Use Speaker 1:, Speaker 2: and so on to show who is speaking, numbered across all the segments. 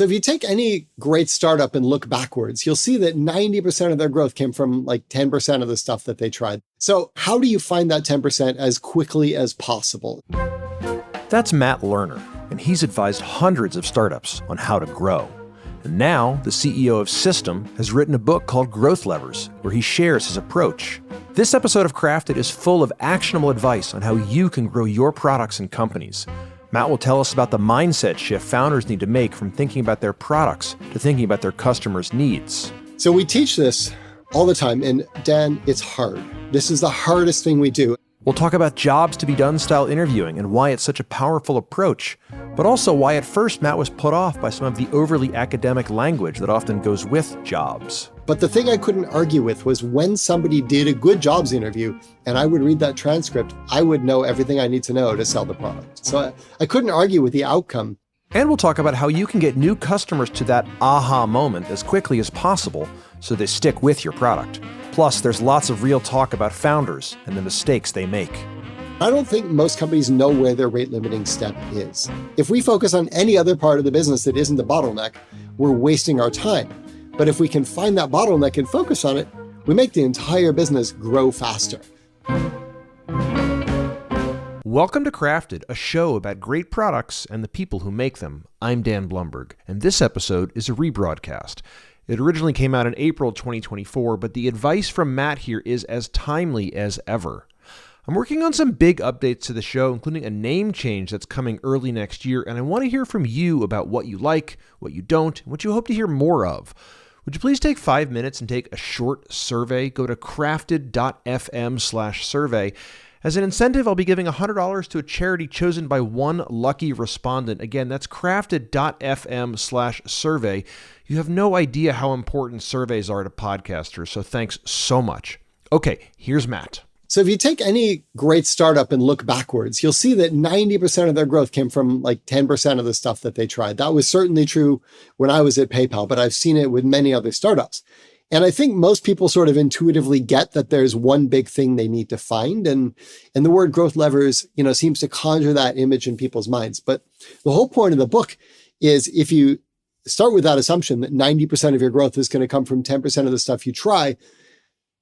Speaker 1: So if you take any great startup and look backwards, you'll see that 90% of their growth came from like 10% of the stuff that they tried. So how do you find that 10% as quickly as possible?
Speaker 2: That's Matt Lerner, and he's advised hundreds of startups on how to grow. And now, the CEO of SYSTM has written a book called Growth Levers, where he shares his approach. This episode of Crafted is full of actionable advice on how you can grow your products and companies. Matt will tell us about the mindset shift founders need to make from thinking about their products to thinking about their customers' needs.
Speaker 1: So we teach this all the time, and Dan, it's hard. This is the hardest thing we do.
Speaker 2: We'll talk about jobs to be done style interviewing and why it's such a powerful approach, but also why at first Matt was put off by some of the overly academic language that often goes with jobs.
Speaker 1: But the thing I couldn't argue with was when somebody did a good jobs interview and I would read that transcript, I would know everything I need to know to sell the product. So I couldn't argue with the outcome.
Speaker 2: And we'll talk about how you can get new customers to that aha moment as quickly as possible so they stick with your product. Plus, there's lots of real talk about founders and the mistakes they make.
Speaker 1: I don't think most companies know where their rate limiting step is. If we focus on any other part of the business that isn't the bottleneck, we're wasting our time. But if we can find that bottleneck and focus on it, we make the entire business grow faster.
Speaker 2: Welcome to Crafted, a show about great products and the people who make them. I'm Dan Blumberg, and this episode is a rebroadcast. It originally came out in April 2024, but the advice from Matt here is as timely as ever. I'm working on some big updates to the show, including a name change that's coming early next year, and I want to hear from you about what you like, what you don't, and what you hope to hear more of. Would you please take 5 minutes and take a short survey? Go to crafted.fm/survey. As an incentive, I'll be giving $100 to a charity chosen by one lucky respondent. Again, that's crafted.fm/survey. You have no idea how important surveys are to podcasters, so thanks so much. Okay, here's Matt.
Speaker 1: So if you take any great startup and look backwards, you'll see that 90% of their growth came from like 10% of the stuff that they tried. That was certainly true when I was at PayPal, but I've seen it with many other startups. And I think most people sort of intuitively get that there's one big thing they need to find. And the word growth levers, seems to conjure that image in people's minds. But the whole point of the book is if you start with that assumption that 90% of your growth is going to come from 10% of the stuff you try,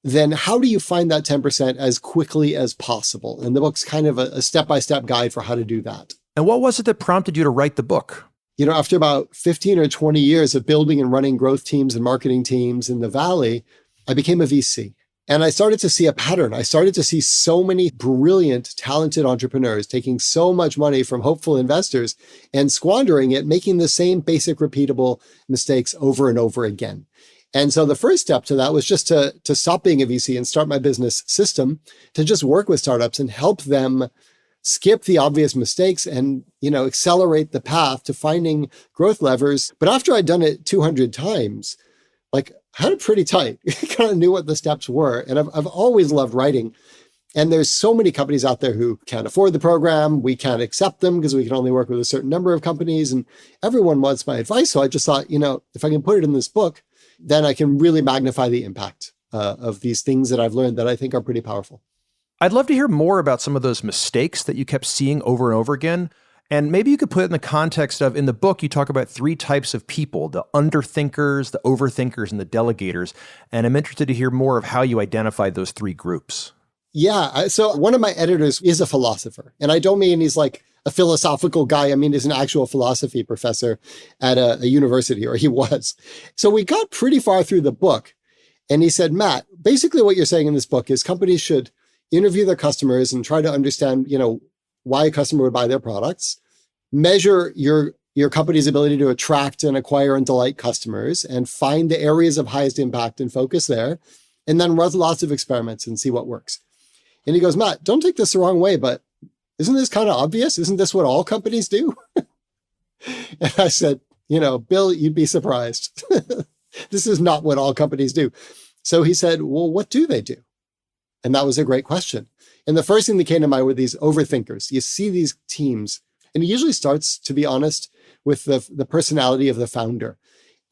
Speaker 1: then how do you find that 10% as quickly as possible? And the book's kind of a step-by-step guide for how to do that.
Speaker 2: And what was it that prompted you to write the book?
Speaker 1: After about 15 or 20 years of building and running growth teams and marketing teams in the Valley, I became a VC. And I started to see a pattern. I started to see so many brilliant, talented entrepreneurs taking so much money from hopeful investors and squandering it, making the same basic repeatable mistakes over and over again. And so the first step to that was just to stop being a VC and start my business SYSTM, to just work with startups and help them skip the obvious mistakes and, accelerate the path to finding growth levers. But after I'd done it 200 times, I had it pretty tight. Kind of knew what the steps were. And I've always loved writing. And there's so many companies out there who can't afford the program. We can't accept them because we can only work with a certain number of companies. And everyone wants my advice. So I just thought, if I can put it in this book, then I can really magnify the impact of these things that I've learned that I think are pretty powerful.
Speaker 2: I'd love to hear more about some of those mistakes that you kept seeing over and over again. And maybe you could put it in the context of, in the book, you talk about 3 types of people: the underthinkers, the overthinkers, and the delegators. And I'm interested to hear more of how you identified those 3 groups.
Speaker 1: Yeah. So one of my editors is a philosopher. And I don't mean he's like a philosophical guy. I mean, he's an actual philosophy professor at a university, or he was. So we got pretty far through the book. And he said, Matt, basically what you're saying in this book is companies should interview their customers and try to understand, why a customer would buy their products, measure your company's ability to attract and acquire and delight customers, and find the areas of highest impact and focus there, and then run lots of experiments and see what works. And he goes, Matt, don't take this the wrong way, but isn't this kind of obvious? Isn't this what all companies do? And I said, Bill, you'd be surprised. This is not what all companies do. So he said, well, what do they do? And that was a great question. And the first thing that came to mind were these overthinkers. You see these teams, and it usually starts, to be honest, with the personality of the founder.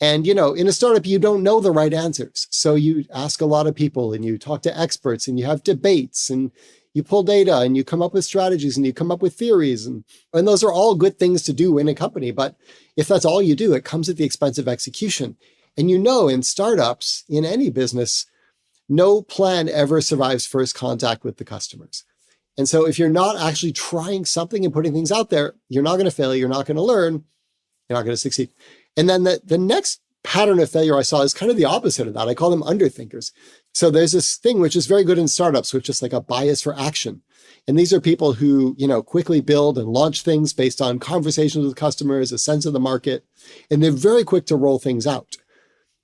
Speaker 1: And, in a startup, you don't know the right answers. So you ask a lot of people and you talk to experts and you have debates and, you pull data and you come up with strategies and you come up with theories. And those are all good things to do in a company. But if that's all you do, it comes at the expense of execution. And in startups, in any business, no plan ever survives first contact with the customers. And so if you're not actually trying something and putting things out there, you're not going to fail, you're not going to learn, you're not going to succeed. And then the next pattern of failure I saw is kind of the opposite of that. I call them underthinkers. So there's this thing which is very good in startups, which is like a bias for action. And these are people who, quickly build and launch things based on conversations with customers, a sense of the market, and they're very quick to roll things out.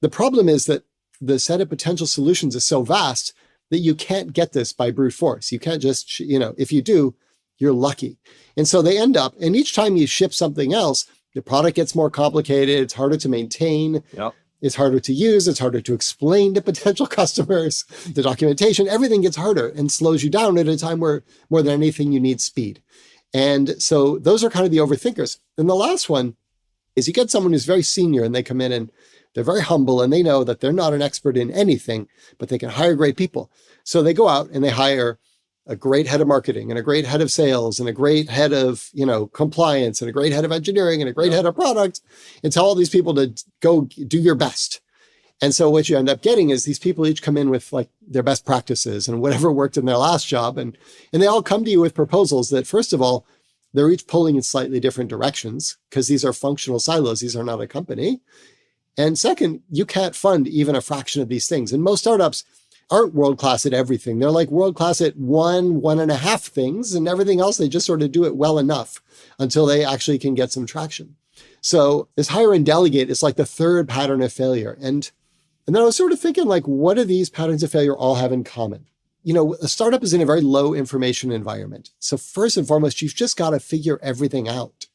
Speaker 1: The problem is that the set of potential solutions is so vast that you can't get this by brute force. You can't just, if you do, you're lucky. And so they end up, and each time you ship something else, the product gets more complicated. It's harder to maintain.
Speaker 3: Yep.
Speaker 1: It's harder to use. It's harder to explain to potential customers. The documentation, everything gets harder and slows you down at a time where more than anything, you need speed. And so those are kind of the overthinkers. And the last one is you get someone who's very senior and they come in and they're very humble and they know that they're not an expert in anything, but they can hire great people. So they go out and they hire a great head of marketing and a great head of sales and a great head of, compliance and a great head of engineering and a great head of product, and tell all these people to go do your best. And so what you end up getting is these people each come in with like their best practices and whatever worked in their last job. And they all come to you with proposals that, first of all, they're each pulling in slightly different directions because these are functional silos. These are not a company. And second, you can't fund even a fraction of these things. And most startups aren't world-class at everything. They're like world-class at one and a half things, and everything else, they just sort of do it well enough until they actually can get some traction. So this hire and delegate is like the third pattern of failure. And then I was sort of thinking, like, what do these patterns of failure all have in common? A startup is in a very low information environment. So first and foremost, you've just got to figure everything out.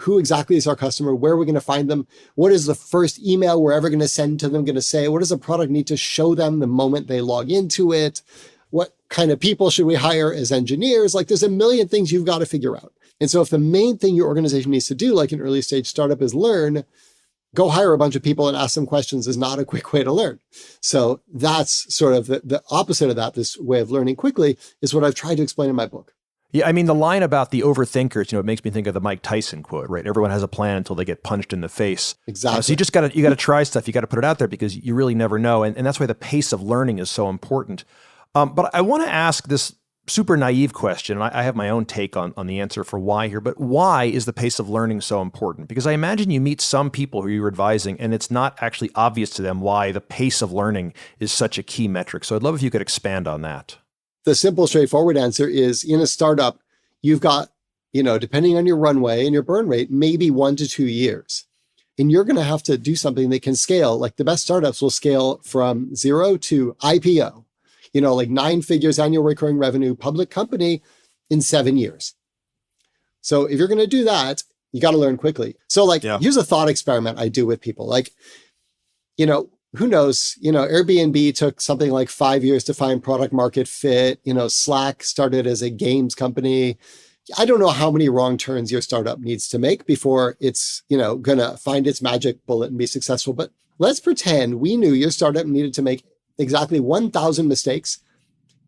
Speaker 1: Who exactly is our customer? Where are we going to find them? What is the first email we're ever going to send to them going to say? What does the product need to show them the moment they log into it? What kind of people should we hire as engineers? Like, there's a million things you've got to figure out. And so if the main thing your organization needs to do, like an early stage startup, is learn, go hire a bunch of people and ask them questions is not a quick way to learn. So that's sort of the opposite of that. This way of learning quickly is what I've tried to explain in my book.
Speaker 2: Yeah, I mean, the line about the overthinkers, it makes me think of the Mike Tyson quote, right? Everyone has a plan until they get punched in the face.
Speaker 1: Exactly.
Speaker 2: So you got to try stuff. You got to put it out there because you really never know. And that's why the pace of learning is so important. But I want to ask this super naive question. I have my own take on the answer for why here, but why is the pace of learning so important? Because I imagine you meet some people who you're advising and it's not actually obvious to them why the pace of learning is such a key metric. So I'd love if you could expand on that.
Speaker 1: The simple, straightforward answer is in a startup, you've got, depending on your runway and your burn rate, maybe 1 to 2 years. And you're going to have to do something that can scale. Like the best startups will scale from 0 to IPO, like 9 figures annual recurring revenue, public company in 7 years. So if you're going to do that, you got to learn quickly. So Here's a thought experiment I do with people. Who knows, Airbnb took something like 5 years to find product market fit. Slack started as a games company. I don't know how many wrong turns your startup needs to make before it's, going to find its magic bullet and be successful. But let's pretend we knew your startup needed to make exactly 1,000 mistakes.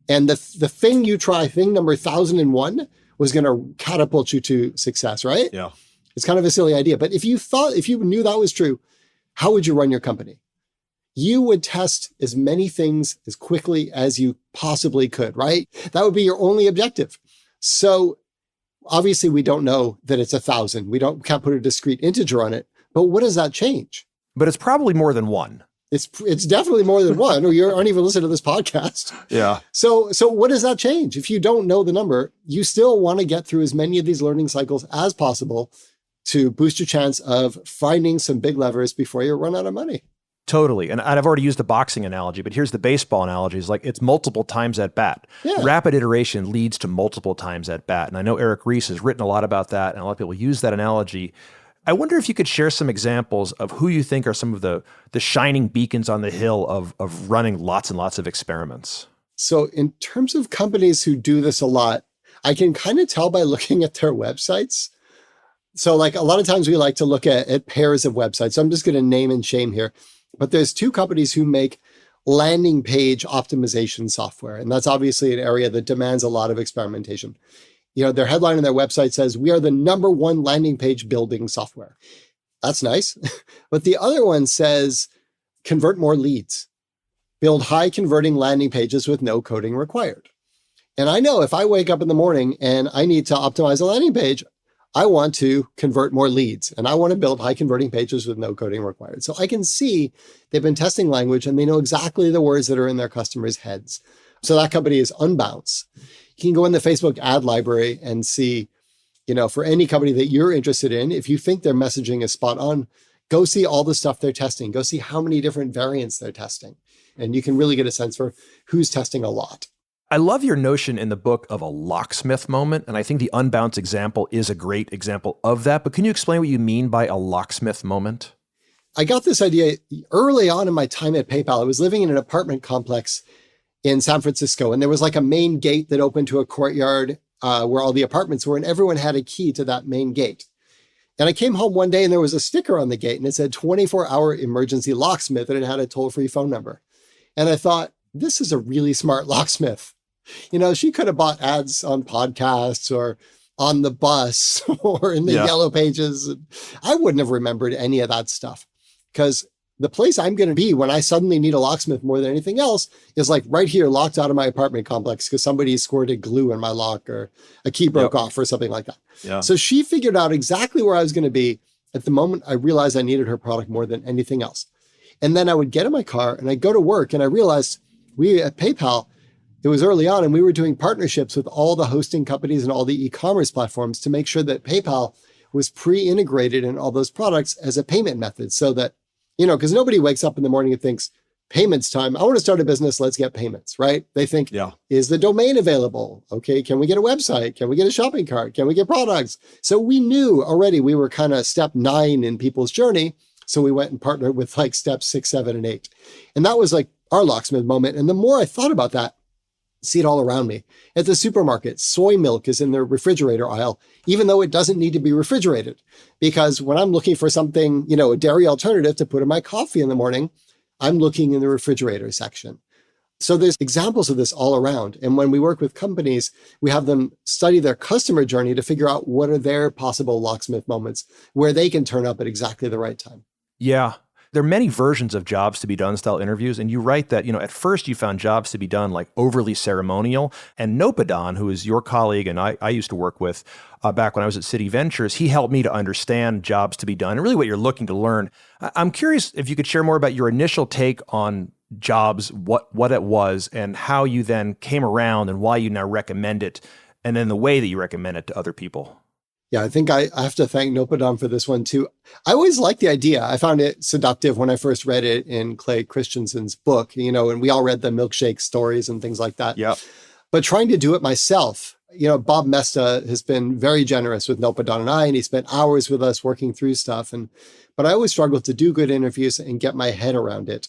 Speaker 1: And the thing you try, thing number 1,001, was going to catapult you to success, right?
Speaker 3: Yeah.
Speaker 1: It's kind of a silly idea. But if you knew that was true, how would you run your company? You would test as many things as quickly as you possibly could, right? That would be your only objective. So obviously we don't know that it's 1,000. We can't put a discrete integer on it, but what does that change?
Speaker 2: But it's probably more than one.
Speaker 1: It's definitely more than one, or you aren't even listening to this podcast.
Speaker 3: Yeah.
Speaker 1: So what does that change? If you don't know the number, you still want to get through as many of these learning cycles as possible to boost your chance of finding some big levers before you run out of money.
Speaker 2: Totally. And I've already used the boxing analogy, but here's the baseball analogy. It's like it's multiple times at bat.
Speaker 1: Yeah.
Speaker 2: Rapid iteration leads to multiple times at bat. And I know Eric Ries has written a lot about that, and a lot of people use that analogy. I wonder if you could share some examples of who you think are some of the shining beacons on the hill of running lots and lots of experiments.
Speaker 1: So in terms of companies who do this a lot, I can kind of tell by looking at their websites. So a lot of times we like to look at pairs of websites. So I'm just going to name and shame here. But there's 2 companies who make landing page optimization software. And that's obviously an area that demands a lot of experimentation. Their headline on their website says, "We are the number one landing page building software." That's nice. But the other one says, "Convert more leads. Build high converting landing pages with no coding required." And I know if I wake up in the morning and I need to optimize a landing page, I want to convert more leads and I want to build high converting pages with no coding required. So I can see they've been testing language and they know exactly the words that are in their customers' heads. So that company is Unbounce. You can go in the Facebook ad library and see, for any company that you're interested in, if you think their messaging is spot on, go see all the stuff they're testing. Go see how many different variants they're testing. And you can really get a sense for who's testing a lot.
Speaker 2: I love your notion in the book of a locksmith moment, and I think the Unbounce example is a great example of that. But can you explain what you mean by a locksmith moment?
Speaker 1: I got this idea early on in my time at PayPal. I was living in an apartment complex in San Francisco, and there was like a main gate that opened to a courtyard where all the apartments were, and everyone had a key to that main gate. And I came home one day and there was a sticker on the gate and it said 24-hour emergency locksmith, and it had a toll-free phone number. And I thought, this is a really smart locksmith. She could have bought ads on podcasts or on the bus or in the yellow pages. I wouldn't have remembered any of that stuff, because the place I'm going to be when I suddenly need a locksmith more than anything else is like right here, locked out of my apartment complex because somebody squirted glue in my lock or a key broke off or something like that.
Speaker 3: Yeah.
Speaker 1: So she figured out exactly where I was going to be at the moment I realized I needed her product more than anything else. And then I would get in my car and I'd go to work, and I realized we at PayPal, it was early on, and we were doing partnerships with all the hosting companies and all the e-commerce platforms to make sure that PayPal was pre-integrated in all those products as a payment method, so that, because nobody wakes up in the morning and thinks, payments time, I want to start a business, let's get payments, right? They think, is the domain available? Okay, can we get a website? Can we get a shopping cart? Can we get products? So we knew already we were kind of step 9 in people's journey. So we went and partnered with like steps 6, 7, and 8. And that was like our locksmith moment. And the more I thought about that, see it all around me. At the supermarket, soy milk is in the refrigerator aisle, even though it doesn't need to be refrigerated. Because when I'm looking for something, a dairy alternative to put in my coffee in the morning, I'm looking in the refrigerator section. So there's examples of this all around. And when we work with companies, we have them study their customer journey to figure out what are their possible locksmith moments where they can turn up at exactly the right time.
Speaker 2: Yeah. There are many versions of jobs to be done style interviews. And you write that, at first you found jobs to be done like overly ceremonial. And Nopadon, who is your colleague and I used to work with back when I was at City Ventures, he helped me to understand jobs to be done and really what you're looking to learn. I'm curious if you could share more about your initial take on jobs, what it was, and how you then came around and why you now recommend it, and then the way that you recommend it to other people.
Speaker 1: Yeah, I think I have to thank Nopadon for this one too. I always liked the idea. I found it seductive when I first read it in Clay Christensen's book, and we all read the milkshake stories and things like that.
Speaker 3: Yeah.
Speaker 1: But trying to do it myself, Bob Mesta has been very generous with Nopadon and he spent hours with us working through stuff. But I always struggled to do good interviews and get my head around it.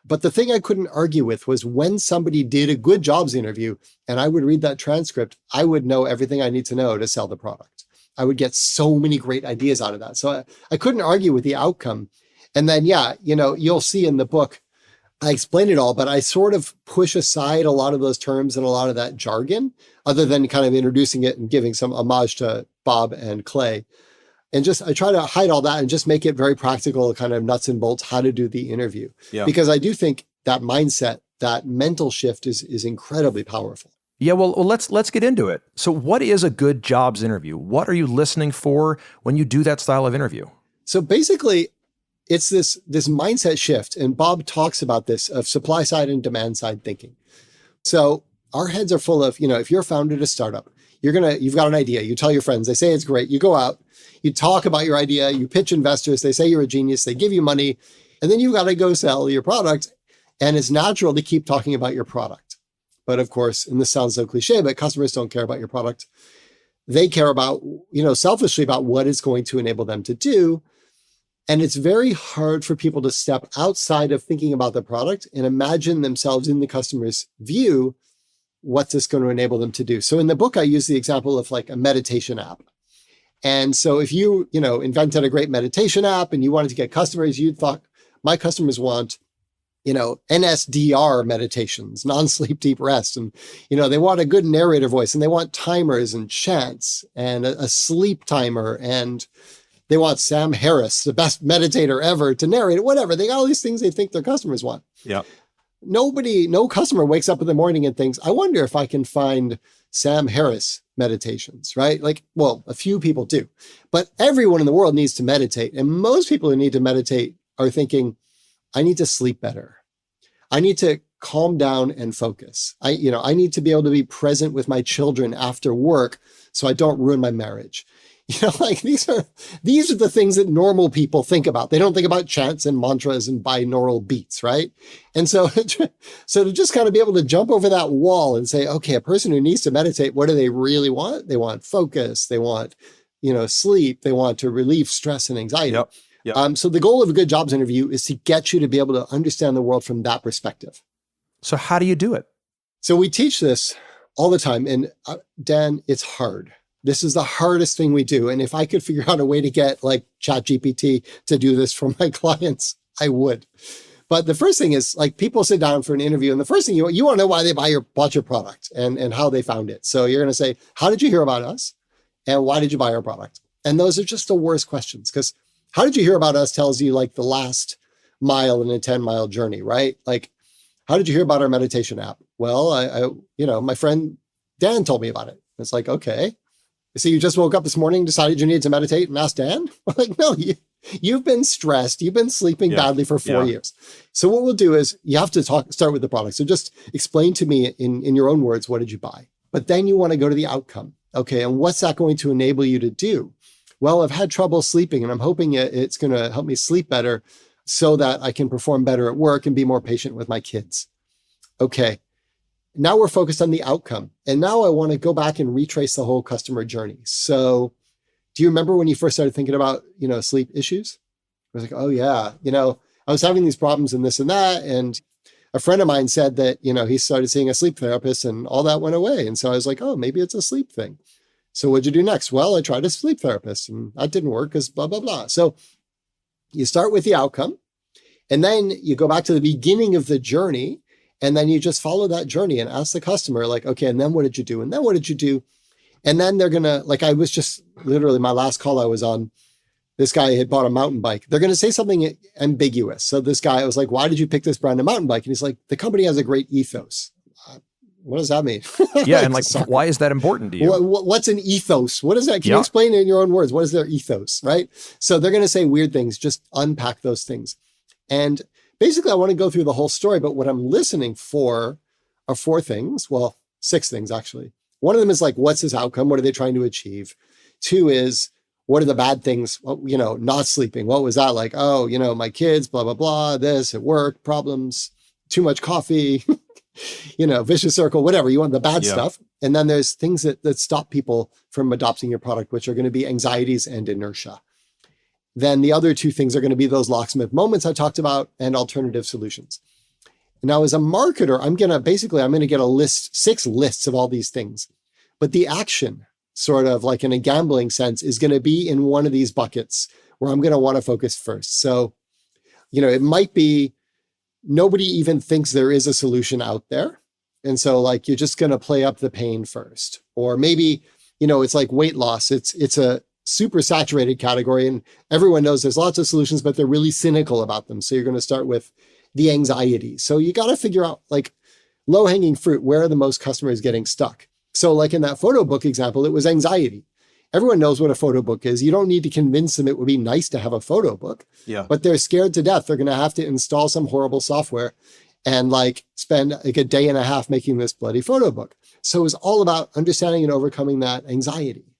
Speaker 1: But the thing I couldn't argue with was when somebody did a good jobs interview and I would read that transcript, I would know everything I need to know to sell the product. I would get so many great ideas out of that. So I couldn't argue with the outcome. And then, you'll see in the book, I explain it all, but I sort of push aside a lot of those terms and a lot of that jargon, other than kind of introducing it and giving some homage to Bob and Clay. And I try to hide all that and just make it very practical, kind of nuts and bolts, how to do the interview. Yeah. Because I do think that mindset, that mental shift is incredibly powerful.
Speaker 2: Yeah, well, let's get into it. So what is a good jobs interview? What are you listening for when you do that style of interview?
Speaker 1: So basically, it's this mindset shift. And Bob talks about this of supply side and demand side thinking. So our heads are full of, if you're founded a startup, you've got an idea. You tell your friends, they say it's great. You go out, you talk about your idea, you pitch investors, they say you're a genius, they give you money, and then you got to go sell your product. And it's natural to keep talking about your product. But of course, and this sounds so cliche, but customers don't care about your product. They care about, selfishly about what it's going to enable them to do. And it's very hard for people to step outside of thinking about the product and imagine themselves in the customer's view. What's this going to enable them to do? So in the book, I use the example of like a meditation app. And so if you, invented a great meditation app and you wanted to get customers, you'd thought my customers want, NSDR meditations, non-sleep deep rest. And, they want a good narrator voice, and they want timers and chants and a sleep timer. And they want Sam Harris, the best meditator ever, to narrate it, whatever. They got all these things they think their customers want.
Speaker 2: Yeah.
Speaker 1: No customer wakes up in the morning and thinks, I wonder if I can find Sam Harris meditations, right? A few people do, but everyone in the world needs to meditate. And most people who need to meditate are thinking, I need to sleep better. I need to calm down and focus. I need to be able to be present with my children after work so I don't ruin my marriage. These are the things that normal people think about. They don't think about chants and mantras and binaural beats, right? And so to just kind of be able to jump over that wall and say, okay, a person who needs to meditate, what do they really want? They want focus. They want, sleep. They want to relieve stress and anxiety.
Speaker 2: Yep. Yep.
Speaker 1: So the goal of a good jobs interview is to get you to be able to understand the world from that perspective.
Speaker 2: So how do you do it?
Speaker 1: So we teach this all the time. And Dan, it's hard. This is the hardest thing we do. And if I could figure out a way to get ChatGPT to do this for my clients, I would. But the first thing is people sit down for an interview, and the first thing you want to know why they bought your product and how they found it. So you're going to say, how did you hear about us? And why did you buy our product? And those are just the worst questions, because how did you hear about us tells you the last mile in a 10-mile journey, right? How did you hear about our meditation app? Well, I my friend Dan told me about it. It's okay. So you just woke up this morning, decided you needed to meditate, and asked Dan? No, you've been stressed. You've been sleeping badly for 4 years. So what we'll do is you have to start with the product. So just explain to me in your own words, what did you buy? But then you want to go to the outcome. Okay, and what's that going to enable you to do? Well, I've had trouble sleeping, and I'm hoping it's going to help me sleep better so that I can perform better at work and be more patient with my kids. Okay. Now we're focused on the outcome. And now I want to go back and retrace the whole customer journey. So do you remember when you first started thinking about, sleep issues? I was oh yeah, I was having these problems and this and that. And a friend of mine said that, he started seeing a sleep therapist and all that went away. And so I was oh, maybe it's a sleep thing. So what'd you do next? Well, I tried a sleep therapist and that didn't work because blah, blah, blah. So you start with the outcome, and then you go back to the beginning of the journey. And then you just follow that journey and ask the customer, okay, and then what did you do? And then what did you do? And then they're going to, I was just literally my last call I was on, this guy had bought a mountain bike. They're going to say something ambiguous. So this guy, I was why did you pick this brand of mountain bike? And he's the company has a great ethos. What does that mean?
Speaker 2: Yeah. And why is that important to you?
Speaker 1: What's an ethos? What is that? Can you explain it in your own words? What is their ethos, right? So they're going to say weird things. Just unpack those things. And basically, I want to go through the whole story, but what I'm listening for are 4 things. Well, 6 things, actually. One of them is what's his outcome? What are they trying to achieve? 2 is, what are the bad things? Well, not sleeping. What was that like? Oh, my kids, blah, blah, blah, this at work, problems, too much coffee, vicious circle, whatever. You want the bad stuff. And then there's things that stop people from adopting your product, which are going to be anxieties and inertia. Then the other 2 things are going to be those locksmith moments I talked about and alternative solutions. Now, as a marketer, I'm going to get a list, 6 lists of all these things. But the action, sort of in a gambling sense, is going to be in one of these buckets where I'm going to want to focus first. So, it might be nobody even thinks there is a solution out there. And so you're just going to play up the pain first. Or maybe, it's weight loss. It's a super saturated category, and everyone knows there's lots of solutions, but they're really cynical about them. So you're going to start with the anxiety. So you got to figure out low hanging fruit. Where are the most customers getting stuck? So in that photo book example, it was anxiety. Everyone knows what a photo book is. You don't need to convince them it would be nice to have a photo book, but they're scared to death. They're going to have to install some horrible software and spend a day and a half making this bloody photo book. So it was all about understanding and overcoming that anxiety.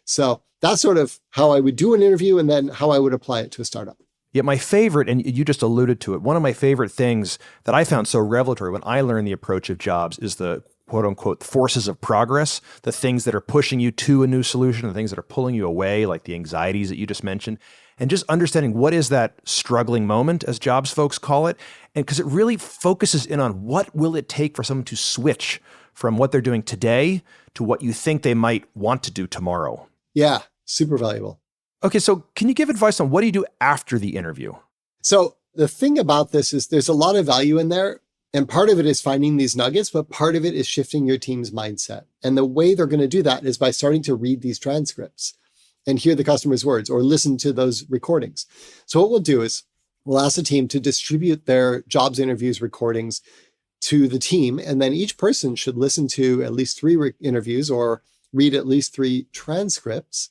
Speaker 1: So that's sort of how I would do an interview and then how I would apply it to a startup.
Speaker 2: Yeah, my favorite, and you just alluded to it, one of my favorite things that I found so revelatory when I learned the approach of jobs is the quote unquote forces of progress, the things that are pushing you to a new solution, the things that are pulling you away, like the anxieties that you just mentioned, and just understanding what is that struggling moment, as jobs folks call it, and because it really focuses in on what will it take for someone to switch from what they're doing today to what you think they might want to do tomorrow.
Speaker 1: Yeah, super valuable.
Speaker 2: Okay, so can you give advice on what do you do after the interview?
Speaker 1: So the thing about this is there's a lot of value in there. And part of it is finding these nuggets, but part of it is shifting your team's mindset. And the way they're going to do that is by starting to read these transcripts and hear the customer's words or listen to those recordings. So what we'll do is we'll ask the team to distribute their jobs interviews recordings to the team. And then each person should listen to at least 3 interviews or read at least 3 transcripts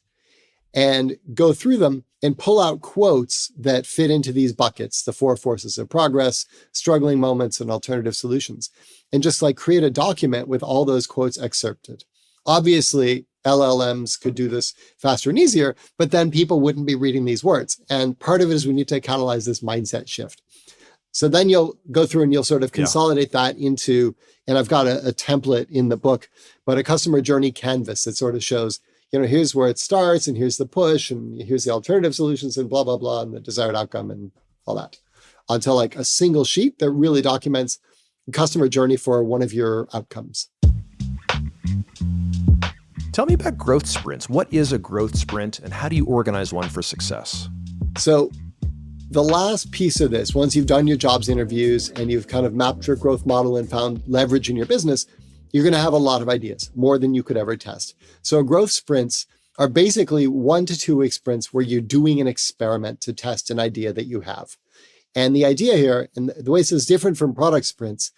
Speaker 1: and go through them and pull out quotes that fit into these buckets, the 4 forces of progress, struggling moments, and alternative solutions, and just like create a document with all those quotes excerpted. Obviously, LLMs could do this faster and easier, but then people wouldn't be reading these words. And part of it is we need to catalyze this mindset shift. So then you'll go through and you'll sort of consolidate that into, and I've got a template in the book, but a customer journey canvas that sort of shows, here's where it starts and here's the push and here's the alternative solutions and blah, blah, blah, and the desired outcome and all that, onto like a single sheet that really documents the customer journey for one of your outcomes.
Speaker 2: Tell me about growth sprints. What is a growth sprint and how do you organize one for success?
Speaker 1: So the last piece of this, once you've done your jobs interviews and you've kind of mapped your growth model and found leverage in your business, you're going to have a lot of ideas, more than you could ever test. So growth sprints are basically 1 to 2 week sprints where you're doing an experiment to test an idea that you have. And the idea here, and the way this is different from product sprints,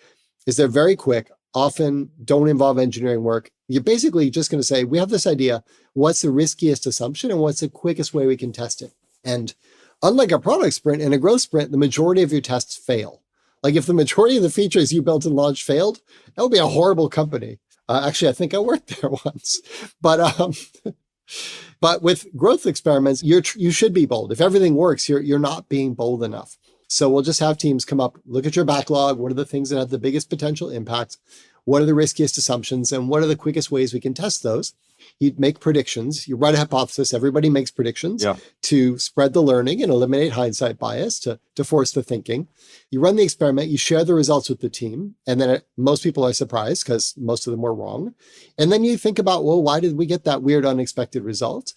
Speaker 1: is they're very quick, often don't involve engineering work. You're basically just going to say, we have this idea. What's the riskiest assumption and what's the quickest way we can test it? And unlike a product sprint and a growth sprint, the majority of your tests fail. Like if the majority of the features you built and launched failed, that would be a horrible company. Actually, I think I worked there once. But with growth experiments, you should be bold. If everything works, you're not being bold enough. So we'll just have teams come up, look at your backlog. What are the things that have the biggest potential impact? What are the riskiest assumptions? And what are the quickest ways we can test those? You make predictions. You write a hypothesis. Everybody makes predictions to spread the learning and eliminate hindsight bias, to force the thinking. You run the experiment. You share the results with the team. And then most people are surprised because most of them were wrong. And then you think about, well, why did we get that weird, unexpected result?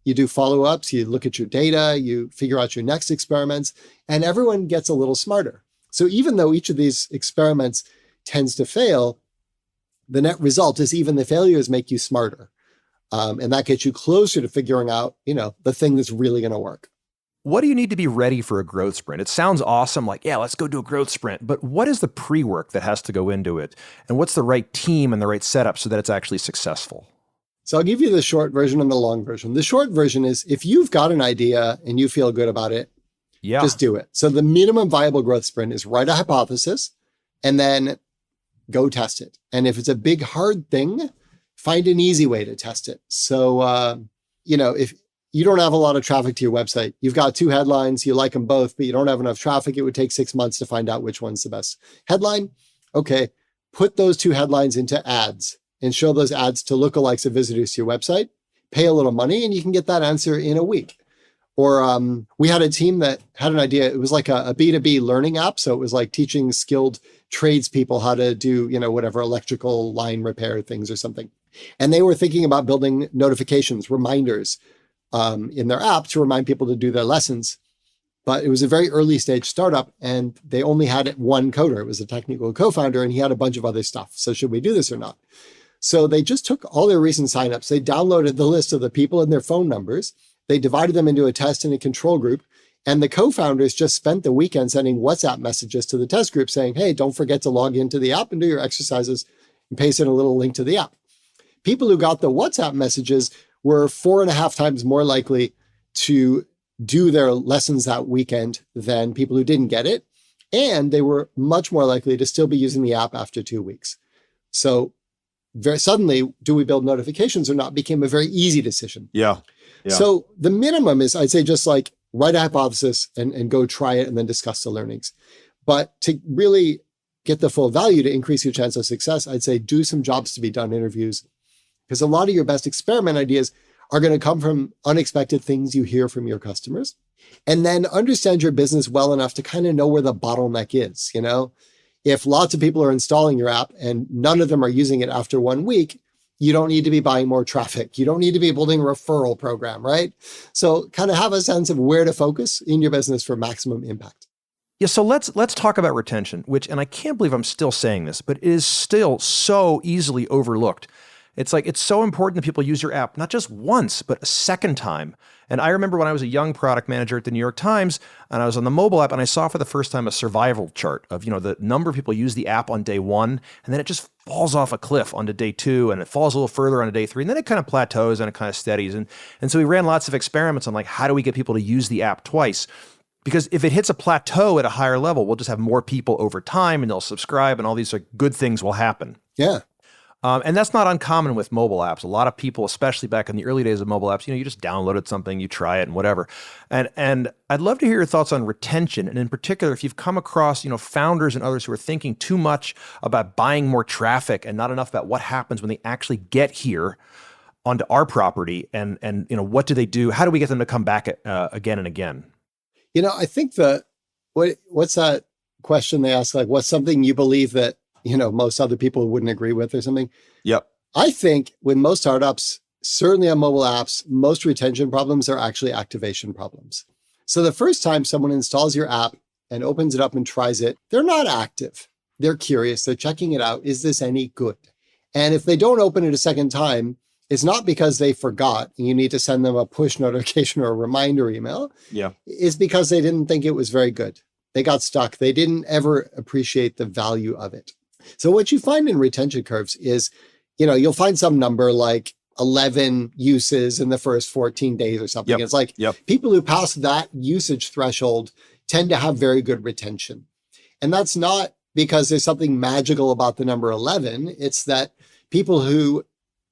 Speaker 1: You do follow-ups. You look at your data. You figure out your next experiments. And everyone gets a little smarter. So even though each of these experiments tends to fail, the net result is even the failures make you smarter. And that gets you closer to figuring out, the thing that's really going to work.
Speaker 2: What do you need to be ready for a growth sprint? It sounds awesome, like, let's go do a growth sprint. But what is the pre-work that has to go into it? And what's the right team and the right setup so that it's actually successful?
Speaker 1: So I'll give you the short version and the long version. The short version is if you've got an idea and you feel good about it, just do it. So the minimum viable growth sprint is write a hypothesis and then go test it. And if it's a big, hard thing, find an easy way to test it. So, if you don't have a lot of traffic to your website, you've got 2 headlines, you like them both, but you don't have enough traffic, it would take 6 months to find out which one's the best headline. Okay, put those 2 headlines into ads and show those ads to lookalikes of visitors to your website, pay a little money, and you can get that answer in a week. Or we had a team that had an idea. It was like a B2B learning app. So it was like teaching skilled tradespeople how to do, whatever electrical line repair things or something. And they were thinking about building notifications, reminders in their app to remind people to do their lessons. But it was a very early stage startup and they only had one coder. It was a technical co-founder and he had a bunch of other stuff. So should we do this or not? So they just took all their recent signups. They downloaded the list of the people and their phone numbers. They divided them into a test and a control group. And the co-founders just spent the weekend sending WhatsApp messages to the test group saying, hey, don't forget to log into the app and do your exercises and paste in a little link to the app. People who got the WhatsApp messages were 4.5 times more likely to do their lessons that weekend than people who didn't get it. And they were much more likely to still be using the app after 2 weeks. So very suddenly, do we build notifications or not became a very easy decision.
Speaker 2: Yeah.
Speaker 1: So the minimum is, I'd say, just like write a hypothesis and go try it and then discuss the learnings. But to really get the full value to increase your chance of success, I'd say do some jobs to be done interviews. Because a lot of your best experiment ideas are going to come from unexpected things you hear from your customers. And then understand your business well enough to kind of know where the bottleneck is. If lots of people are installing your app and none of them are using it after 1 week, you don't need to be buying more traffic. You don't need to be building a referral program, right? So kind of have a sense of where to focus in your business for maximum impact.
Speaker 2: Yeah, so let's talk about retention, which, and I can't believe I'm still saying this, but it is still so easily overlooked. It's like, it's so important that people use your app, not just once, but a second time. And I remember when I was a young product manager at the New York Times, and I was on the mobile app, and I saw for the first time a survival chart of, the number of people use the app on day one, and then it just falls off a cliff onto day two, and it falls a little further onto day three, and then it kind of plateaus and it kind of steadies. And so we ran lots of experiments on like, how do we get people to use the app twice? Because if it hits a plateau at a higher level, we'll just have more people over time and they'll subscribe and all these like good things will happen.
Speaker 1: Yeah.
Speaker 2: And that's not uncommon with mobile apps. A lot of people, especially back in the early days of mobile apps, you just downloaded something, you try it and whatever. And I'd love to hear your thoughts on retention. And in particular, if you've come across, founders and others who are thinking too much about buying more traffic and not enough about what happens when they actually get here onto our property and what do they do? How do we get them to come back again and again?
Speaker 1: I think what's that question they ask? Like, what's something you believe that, most other people wouldn't agree with or something?
Speaker 2: Yep.
Speaker 1: I think with most startups, certainly on mobile apps, most retention problems are actually activation problems. So the first time someone installs your app and opens it up and tries it, they're not active. They're curious. They're checking it out. Is this any good? And if they don't open it a second time, it's not because they forgot and you need to send them a push notification or a reminder email.
Speaker 2: Yeah.
Speaker 1: It's because they didn't think it was very good. They got stuck. They didn't ever appreciate the value of it. So what you find in retention curves is, you'll find some number like 11 uses in the first 14 days or something.
Speaker 2: Yep.
Speaker 1: It's like people who pass that usage threshold tend to have very good retention. And that's not because there's something magical about the number 11. It's that people who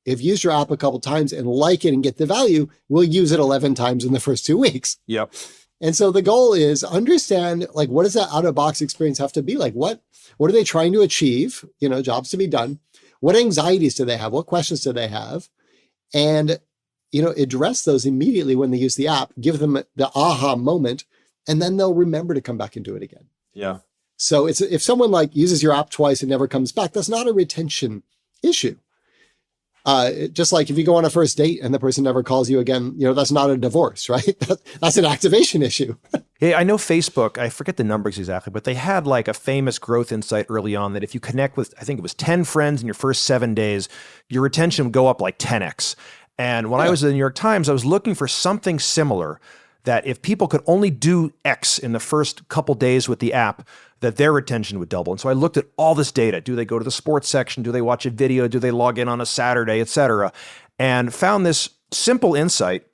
Speaker 1: have used your app a couple times and like it and get the value will use it 11 times in the first 2 weeks.
Speaker 2: Yep.
Speaker 1: And so the goal is understand, like, what does that out-of-box experience have to be like? What are they trying to achieve? Jobs to be done. What anxieties do they have? What questions do they have? And, address those immediately when they use the app, give them the aha moment, and then they'll remember to come back and do it again.
Speaker 2: Yeah.
Speaker 1: So if someone like uses your app twice and never comes back, that's not a retention issue. Just like if you go on a first date and the person never calls you again, that's not a divorce, right? That's an activation issue.
Speaker 2: Hey, I know Facebook, I forget the numbers exactly, but they had like a famous growth insight early on that if you connect with, I think it was 10 friends in your first 7 days, your retention would go up like 10x. And when I was at the New York Times, I was looking for something similar that if people could only do X in the first couple days with the app, that their retention would double. And so I looked at all this data. Do they go to the sports section? Do they watch a video? Do they log in on a Saturday, et cetera? And found this simple insight,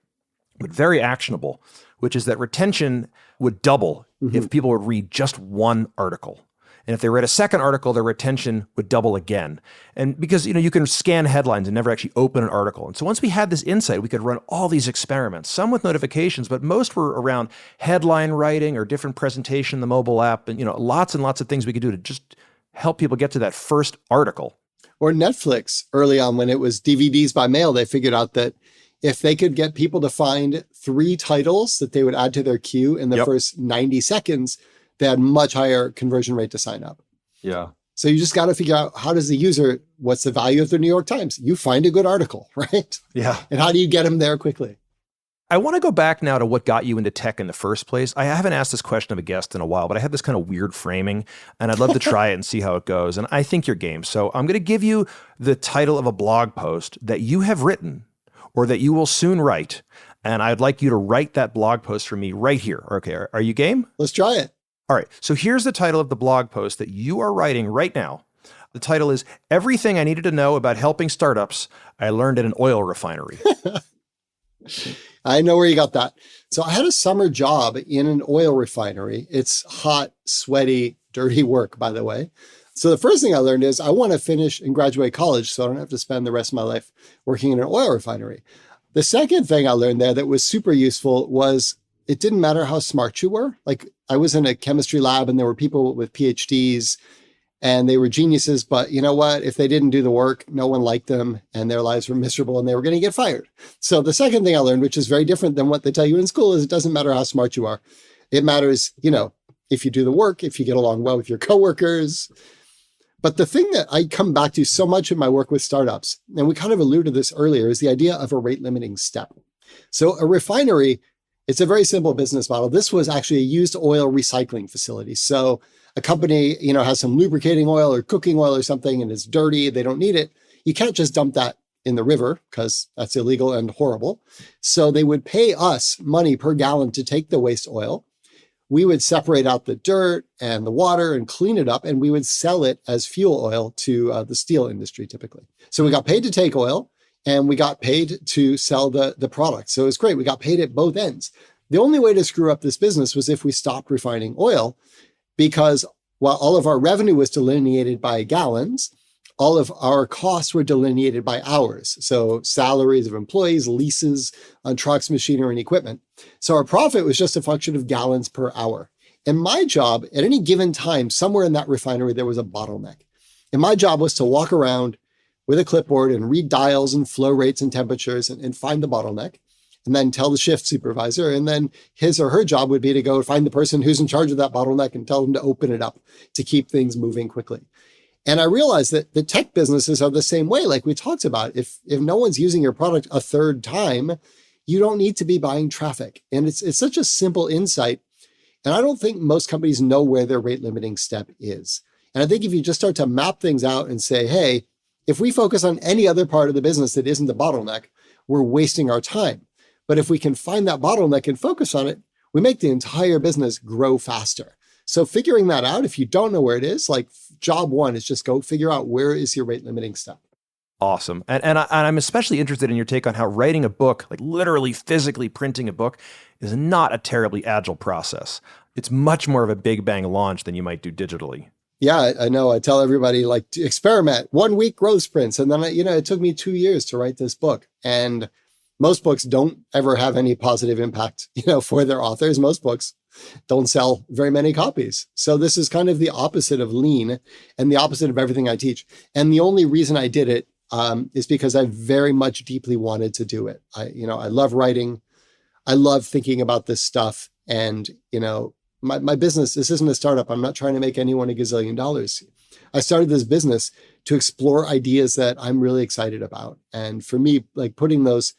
Speaker 2: but very actionable, which is that retention would double if people would read just one article. And if they read a second article, their retention would double again. And because, you can scan headlines and never actually open an article. And so once we had this insight, we could run all these experiments, some with notifications, but most were around headline writing or different presentation in the mobile app. And, lots and lots of things we could do to just help people get to that first article.
Speaker 1: Or Netflix early on when it was DVDs by mail, they figured out that if they could get people to find 3 titles that they would add to their queue in the first 90 seconds, they had much higher conversion rate to sign up.
Speaker 2: Yeah.
Speaker 1: So you just got to figure out how does the user, what's the value of the New York Times? You find a good article, right?
Speaker 2: Yeah.
Speaker 1: And how do you get them there quickly?
Speaker 2: I want to go back now to what got you into tech in the first place. I haven't asked this question of a guest in a while, but I have this kind of weird framing and I'd love to try it and see how it goes. And I think you're game. So I'm going to give you the title of a blog post that you have written or that you will soon write. And I'd like you to write that blog post for me right here. Okay. Are you game?
Speaker 1: Let's try it.
Speaker 2: All right. So here's the title of the blog post that you are writing right now. The title is Everything I Needed to Know About Helping Startups I Learned at an Oil Refinery.
Speaker 1: I know where you got that. So I had a summer job in an oil refinery. It's hot, sweaty, dirty work, by the way. So the first thing I learned is I want to finish and graduate college so I don't have to spend the rest of my life working in an oil refinery. The second thing I learned there that was super useful was it didn't matter how smart you were. Like I was in a chemistry lab and there were people with PhDs and they were geniuses, but you know what? If they didn't do the work, no one liked them and their lives were miserable and they were going to get fired. So the second thing I learned, which is very different than what they tell you in school, is it doesn't matter how smart you are. It matters, if you do the work, if you get along well with your coworkers. But the thing that I come back to so much in my work with startups, and we kind of alluded to this earlier, is the idea of a rate limiting step. So a refinery It's a very simple business model. This was actually a used oil recycling facility. So a company, has some lubricating oil or cooking oil or something and it's dirty, they don't need it. You can't just dump that in the river because that's illegal and horrible. So they would pay us money per gallon to take the waste oil. We would separate out the dirt and the water and clean it up, and we would sell it as fuel oil to the steel industry typically. So we got paid to take oil and we got paid to sell the product. So it was great. We got paid at both ends. The only way to screw up this business was if we stopped refining oil, because while all of our revenue was delineated by gallons, all of our costs were delineated by hours. So salaries of employees, leases on trucks, machinery, and equipment. So our profit was just a function of gallons per hour. And my job at any given time, somewhere in that refinery, there was a bottleneck. And my job was to walk around with a clipboard and read dials and flow rates and temperatures and find the bottleneck, and then tell the shift supervisor. And then his or her job would be to go find the person who's in charge of that bottleneck and tell them to open it up to keep things moving quickly. And I realized that the tech businesses are the same way, like we talked about. If no one's using your product a third time, you don't need to be buying traffic. And it's such a simple insight. And I don't think most companies know where their rate limiting step is. And I think if you just start to map things out and say, hey, if we focus on any other part of the business that isn't the bottleneck, we're wasting our time. But if we can find that bottleneck and focus on it, we make the entire business grow faster. So figuring that out, if you don't know where it is, like job one is just go figure out where is your rate limiting step.
Speaker 2: Awesome. And I'm especially interested in your take on how writing a book, like literally physically printing a book, is not a terribly agile process. It's much more of a big bang launch than you might do digitally.
Speaker 1: Yeah, I know. I tell everybody like to experiment 1 week growth sprints. And then, it took me 2 years to write this book. And most books don't ever have any positive impact, for their authors. Most books don't sell very many copies. So this is kind of the opposite of lean and the opposite of everything I teach. And the only reason I did it is because I very much deeply wanted to do it. I love writing. I love thinking about this stuff. And, my business, this isn't a startup. I'm not trying to make anyone $1 gazillion. I started this business to explore ideas that I'm really excited about. And for me, like putting those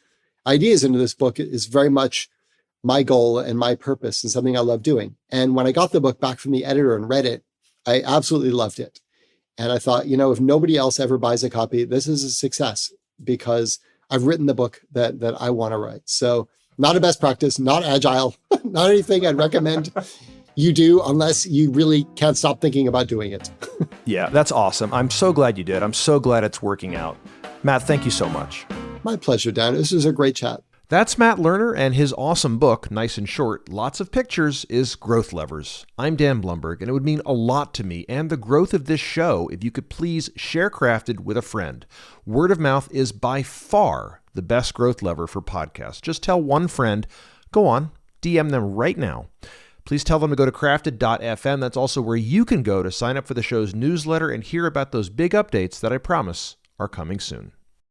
Speaker 1: ideas into this book is very much my goal and my purpose and something I love doing. And when I got the book back from the editor and read it, I absolutely loved it. And I thought, if nobody else ever buys a copy, this is a success because I've written the book that I want to write. So not a best practice, not agile, not anything I'd recommend you do unless you really can't stop thinking about doing it.
Speaker 2: Yeah, that's awesome. I'm so glad you did. I'm so glad it's working out. Matt, thank you so much.
Speaker 1: My pleasure, Dan. This was a great chat.
Speaker 2: That's Matt Lerner, and his awesome book, nice and short, lots of pictures, is Growth Levers. I'm Dan Blumberg, and it would mean a lot to me and the growth of this show if you could please share Crafted with a friend. Word of mouth is by far the best growth lever for podcasts. Just tell one friend. Go on, DM them right now. Please tell them to go to crafted.fm. That's also where you can go to sign up for the show's newsletter and hear about those big updates that I promise are coming soon.